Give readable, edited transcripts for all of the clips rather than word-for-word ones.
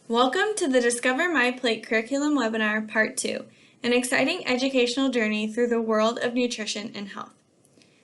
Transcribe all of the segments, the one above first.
Welcome to the Discover MyPlate Curriculum Webinar Part 2, an exciting educational journey through the world of nutrition and health.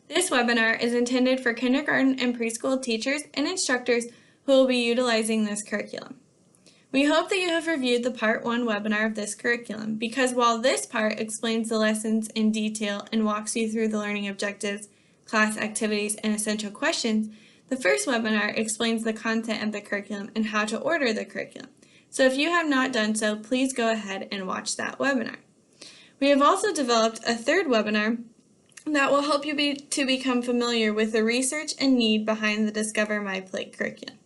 This webinar is intended for kindergarten and preschool teachers and instructors who will be utilizing this curriculum. We hope that you have reviewed the Part 1 webinar of this curriculum because while this part explains the lessons in detail and walks you through the learning objectives, class activities, and essential questions, the first webinar explains the content of the curriculum and how to order the curriculum. So if you have not done so, please go ahead and watch that webinar. We have also developed a third webinar that will help you to become familiar with the research and need behind the Discover MyPlate curriculum.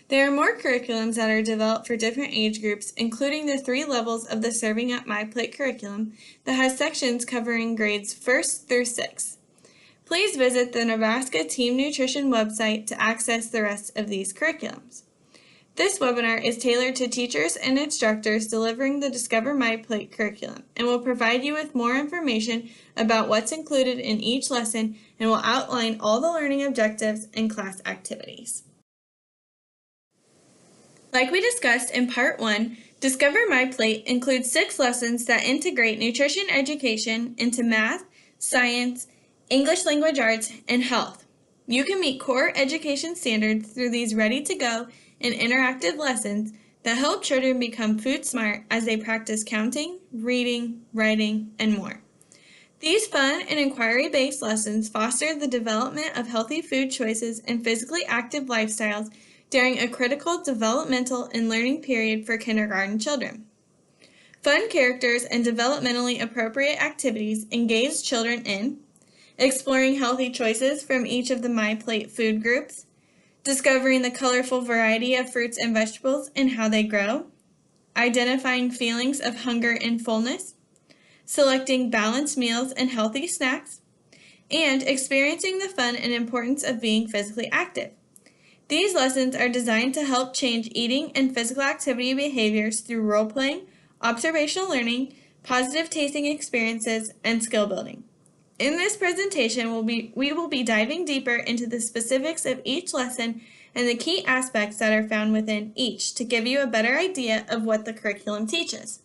There are more curriculums that are developed for different age groups, including the 3 levels of the Serving Up MyPlate curriculum that has sections covering grades 1st through 6th. Please visit the Nebraska Team Nutrition website to access the rest of these curriculums. This webinar is tailored to teachers and instructors delivering the Discover MyPlate curriculum and will provide you with more information about what's included in each lesson and will outline all the learning objectives and class activities. Like we discussed in Part 1, Discover MyPlate includes 6 lessons that integrate nutrition education into math, science, English language arts, and health. You can meet core education standards through these ready-to-go and interactive lessons that help children become food smart as they practice counting, reading, writing, and more. These fun and inquiry-based lessons foster the development of healthy food choices and physically active lifestyles during a critical developmental and learning period for kindergarten children. Fun characters and developmentally appropriate activities engage children in exploring healthy choices from each of the MyPlate food groups, discovering the colorful variety of fruits and vegetables and how they grow, identifying feelings of hunger and fullness, selecting balanced meals and healthy snacks, and experiencing the fun and importance of being physically active. These lessons are designed to help change eating and physical activity behaviors through role-playing, observational learning, positive tasting experiences, and skill building. In this presentation, we will be diving deeper into the specifics of each lesson and the key aspects that are found within each to give you a better idea of what the curriculum teaches.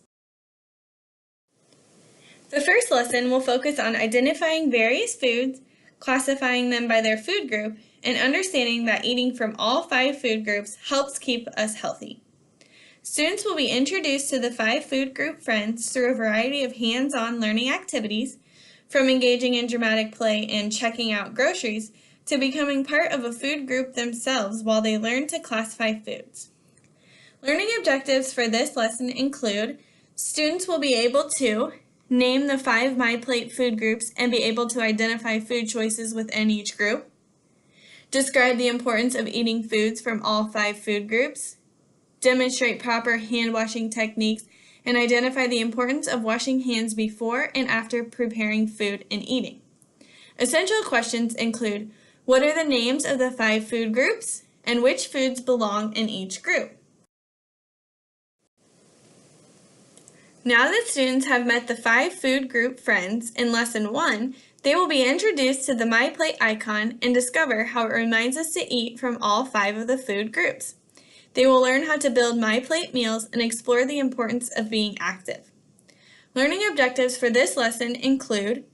The first lesson will focus on identifying various foods, classifying them by their food group, and understanding that eating from all 5 food groups helps keep us healthy. Students will be introduced to the 5 food group friends through a variety of hands-on learning activities, from engaging in dramatic play and checking out groceries to becoming part of a food group themselves while they learn to classify foods. Learning objectives for this lesson include students will be able to name the 5 MyPlate food groups and be able to identify food choices within each group, describe the importance of eating foods from all 5 food groups, demonstrate proper hand washing techniques, and identify the importance of washing hands before and after preparing food and eating. Essential questions include, what are the names of the 5 food groups and which foods belong in each group? Now that students have met the 5 food group friends in Lesson 1, they will be introduced to the MyPlate icon and discover how it reminds us to eat from all 5 of the food groups. They will learn how to build MyPlate meals and explore the importance of being active. Learning objectives for this lesson include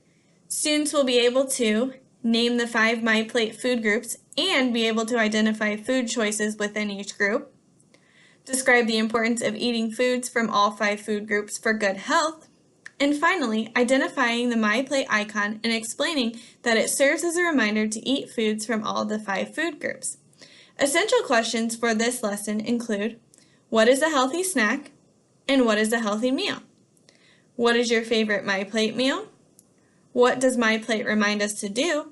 students will be able to name the 5 MyPlate food groups and be able to identify food choices within each group, describe the importance of eating foods from all 5 food groups for good health, and finally, identifying the MyPlate icon and explaining that it serves as a reminder to eat foods from all the 5 food groups. Essential questions for this lesson include, what is a healthy snack and what is a healthy meal? What is your favorite MyPlate meal? What does MyPlate remind us to do?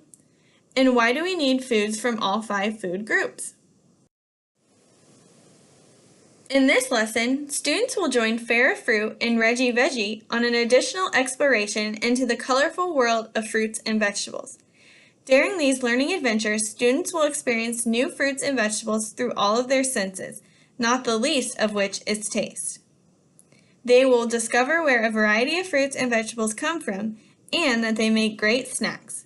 And why do we need foods from all 5 food groups? In this lesson, students will join Farrah Fruit and Reggie Veggie on an additional exploration into the colorful world of fruits and vegetables. During these learning adventures, students will experience new fruits and vegetables through all of their senses, not the least of which is taste. They will discover where a variety of fruits and vegetables come from and that they make great snacks.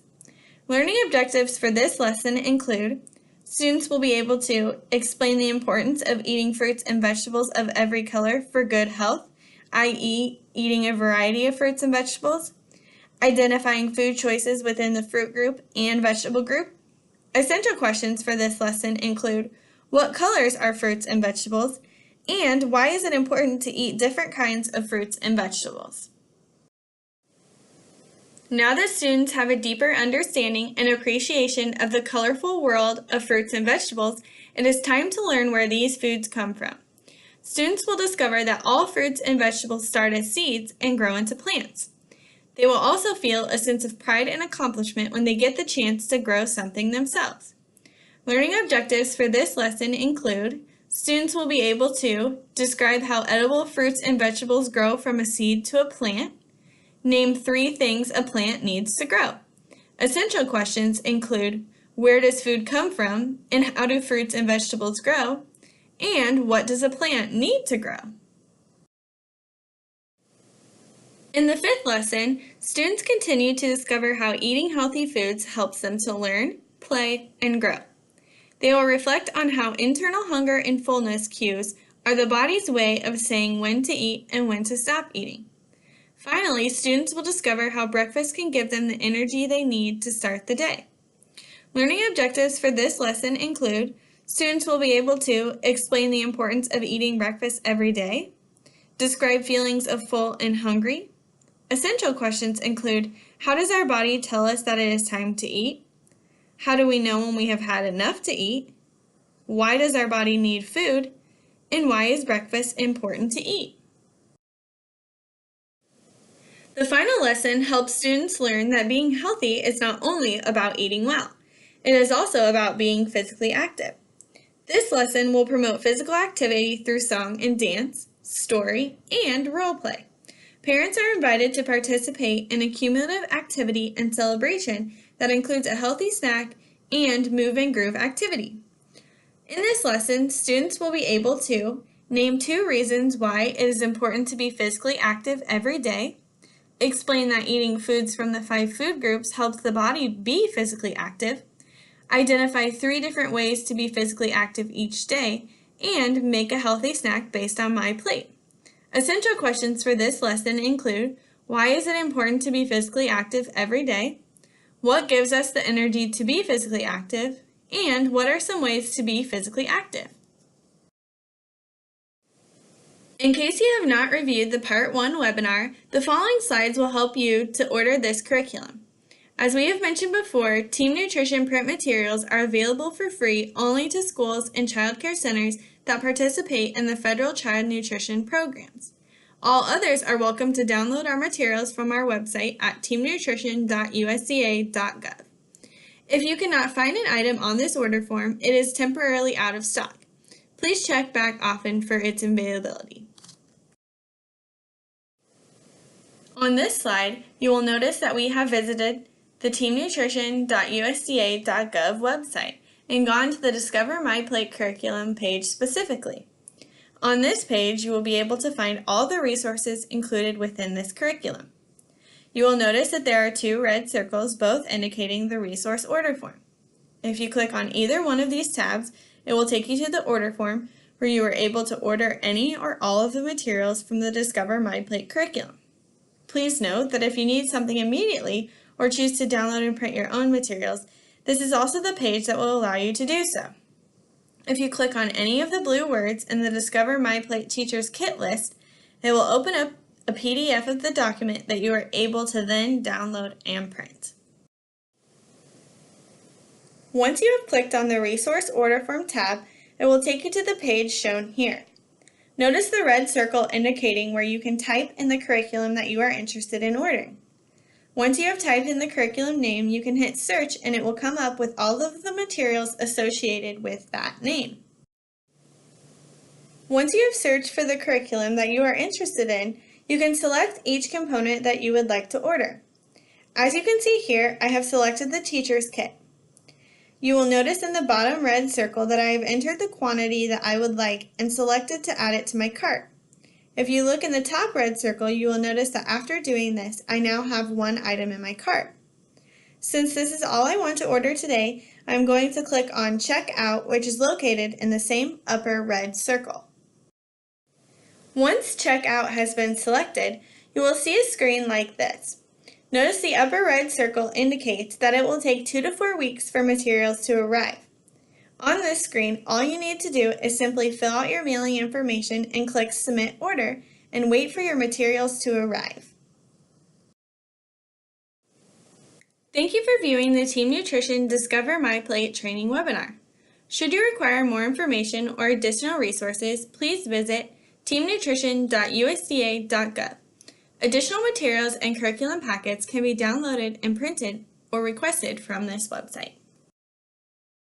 Learning objectives for this lesson include Students will be able to explain the importance of eating fruits and vegetables of every color for good health, i.e., eating a variety of fruits and vegetables, identifying food choices within the fruit group and vegetable group. Essential questions for this lesson include what colors are fruits and vegetables, and why is it important to eat different kinds of fruits and vegetables? Now that students have a deeper understanding and appreciation of the colorful world of fruits and vegetables, it is time to learn where these foods come from. Students will discover that all fruits and vegetables start as seeds and grow into plants. They will also feel a sense of pride and accomplishment when they get the chance to grow something themselves. Learning objectives for this lesson include: students will be able to describe how edible fruits and vegetables grow from a seed to a plant. Name 3 things a plant needs to grow. Essential questions include: where does food come from, and how do fruits and vegetables grow? And what does a plant need to grow? In the 5th lesson, students continue to discover how eating healthy foods helps them to learn, play, and grow. They will reflect on how internal hunger and fullness cues are the body's way of saying when to eat and when to stop eating. Finally, students will discover how breakfast can give them the energy they need to start the day. Learning objectives for this lesson include: students will be able to explain the importance of eating breakfast every day, describe feelings of full and hungry. Essential questions include: how does our body tell us that it is time to eat? How do we know when we have had enough to eat? Why does our body need food? And why is breakfast important to eat? The final lesson helps students learn that being healthy is not only about eating well, it is also about being physically active. This lesson will promote physical activity through song and dance, story, and role play. Parents are invited to participate in a cumulative activity and celebration that includes a healthy snack and move and groove activity. In this lesson, students will be able to name 2 reasons why it is important to be physically active every day, explain that eating foods from the 5 food groups helps the body be physically active, identify 3 different ways to be physically active each day, and make a healthy snack based on MyPlate. Essential questions for this lesson include: why is it important to be physically active every day? What gives us the energy to be physically active? And what are some ways to be physically active? In case you have not reviewed the Part 1 webinar, the following slides will help you to order this curriculum. As we have mentioned before, Team Nutrition print materials are available for free only to schools and child care centers that participate in the federal child nutrition programs. All others are welcome to download our materials from our website at teamnutrition.usda.gov. If you cannot find an item on this order form, it is temporarily out of stock. Please check back often for its availability. On this slide, you will notice that we have visited the teamnutrition.usda.gov website and gone to the Discover MyPlate curriculum page specifically. On this page, you will be able to find all the resources included within this curriculum. You will notice that there are 2 red circles, both indicating the resource order form. If you click on either one of these tabs, it will take you to the order form where you are able to order any or all of the materials from the Discover MyPlate curriculum. Please note that if you need something immediately or choose to download and print your own materials, this is also the page that will allow you to do so. If you click on any of the blue words in the Discover MyPlate Teacher's Kit list, it will open up a PDF of the document that you are able to then download and print. Once you have clicked on the Resource Order Form tab, it will take you to the page shown here. Notice the red circle indicating where you can type in the curriculum that you are interested in ordering. Once you have typed in the curriculum name, you can hit search and it will come up with all of the materials associated with that name. Once you have searched for the curriculum that you are interested in, you can select each component that you would like to order. As you can see here, I have selected the Teacher's Kit. You will notice in the bottom red circle that I have entered the quantity that I would like and selected to add it to my cart. If you look in the top red circle, you will notice that after doing this, I now have 1 item in my cart. Since this is all I want to order today, I'm going to click on Check Out, which is located in the same upper red circle. Once Checkout has been selected, you will see a screen like this. Notice the upper red circle indicates that it will take 2 to 4 weeks for materials to arrive. On this screen, all you need to do is simply fill out your mailing information and click Submit Order and wait for your materials to arrive. Thank you for viewing the Team Nutrition Discover MyPlate training webinar. Should you require more information or additional resources, please visit teamnutrition.usda.gov. Additional materials and curriculum packets can be downloaded and printed or requested from this website.